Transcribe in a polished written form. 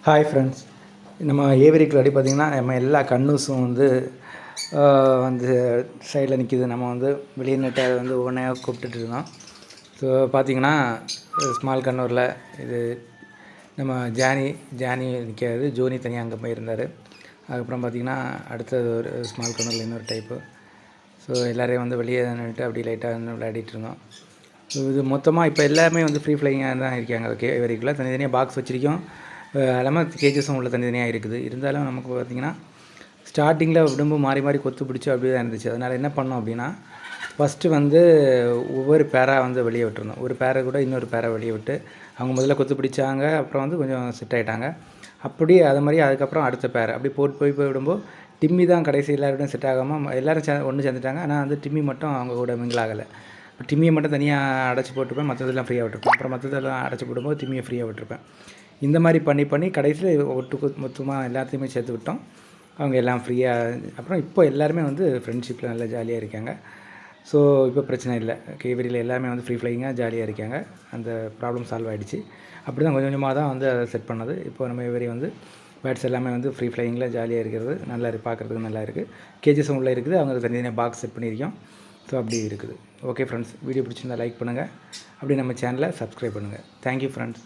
Hi friends, நம்ம ஏவரிக்கு அடி பார்த்திங்கன்னா நம்ம எல்லா கண்ணூஸும் வந்து சைடில் நிற்கிது. நம்ம வெளியே நிட்டு அதை ஒவ்வொன்றையாக கூப்பிட்டுட்டு இருந்தோம். ஸோ பார்த்திங்கன்னா ஸ்மால் கண்ணூரில் இது நம்ம ஜானி நிற்காது, ஜோனி தனியாக அங்கே போயிருந்தார். அதுக்கப்புறம் பார்த்திங்கன்னா அடுத்தது ஒரு ஸ்மால் கண்ணூரில் இன்னொரு டைப்பு. ஸோ எல்லோரையும் வெளியே நின்றுட்டு அப்படி லைட்டாக விளையாடிட்டு இருந்தோம். ஸோ இது மொத்தமாக இப்போ எல்லாமே ஃப்ரீ ஃப்ளையிங்காக தான் இருக்காங்க. ஓகே, ஏவரிக்குள்ளே தனித்தனியாக பாக்ஸ் வச்சுருக்கோம். எல்லாமே கேஜஸும் உள்ள தனித்தனியாக இருக்குது. இருந்தாலும் நமக்கு பார்த்திங்கன்னா ஸ்டார்டிங்கில் உடம்பு மாறி மாறி கொத்து பிடிச்சி அப்படி தான் இருந்துச்சு. அதனால் என்ன பண்ணோம் அப்படின்னா, ஃபஸ்ட்டு ஒவ்வொரு பேராக வெளியே விட்டுருந்தோம். ஒரு பேரை கூட இன்னொரு பேரை வெளியே விட்டு அவங்க முதல்ல கொத்து பிடிச்சாங்க. அப்புறம் கொஞ்சம் செட் ஆகிட்டாங்க. அப்படி அது மாதிரி அதுக்கப்புறம் அடுத்த பேரை அப்படி போய் விடும்போது டிம்மி தான் கடைசி எல்லாரோடையும் செட் ஆகாமல் எல்லோரும் ஒன்று சேர்ந்துட்டாங்க. ஆனால் டிம்மி மட்டும் அவங்க கூட மிங்கிள் ஆகலை. டிம்மியை மட்டும் தனியாக அடைச்சி போட்டுருப்பேன், மற்றதெல்லாம் ஃப்ரீயாக விட்டுருப்பேன். அப்புறம் மற்றதெல்லாம் அடைச்சி போடும்போது டிம்மியை ஃப்ரீயாக விட்டுருப்பேன். இந்த மாதிரி பண்ணி கடைசியில் மொத்தமாக எல்லாத்தையுமே சேர்த்து விட்டோம். அவங்க எல்லாம் ஃப்ரீயாக. அப்புறம் இப்போ எல்லாருமே ஃப்ரெண்ட்ஷிப்பில் நல்லா ஜாலியாக இருக்காங்க. ஸோ இப்போ பிரச்சனை இல்லை. கேவரியில் எல்லாமே ஃப்ரீ ஃப்ளையிங்காக ஜாலியாக இருக்காங்க. அந்த ப்ராப்ளம் சால்வ் ஆகிடுச்சு. அப்படி தான் கொஞ்சம் கொஞ்சமாக தான் அதை செட் பண்ணது. இப்போ நம்ம ஏவரி பேர்ட்ஸ் எல்லாமே ஃப்ரீ ஃப்ளையிங்கில் ஜாலியாக இருக்கிறது நல்லா பார்க்குறதுக்கு நல்லா இருக்குது. கேஜஸும் உள்ளே இருக்குது. அவங்க தனித்தனியாக பாக்ஸ் செட் பண்ணியிருக்கோம். ஸோ அப்படி இருக்குது. ஓகே ஃப்ரெண்ட்ஸ், வீடியோ பிடிச்சிருந்தால் லைக் பண்ணுங்கள். அப்படி நம்ம சேனலை சப்ஸ்கிரைப் பண்ணுங்கள். Thank you friends.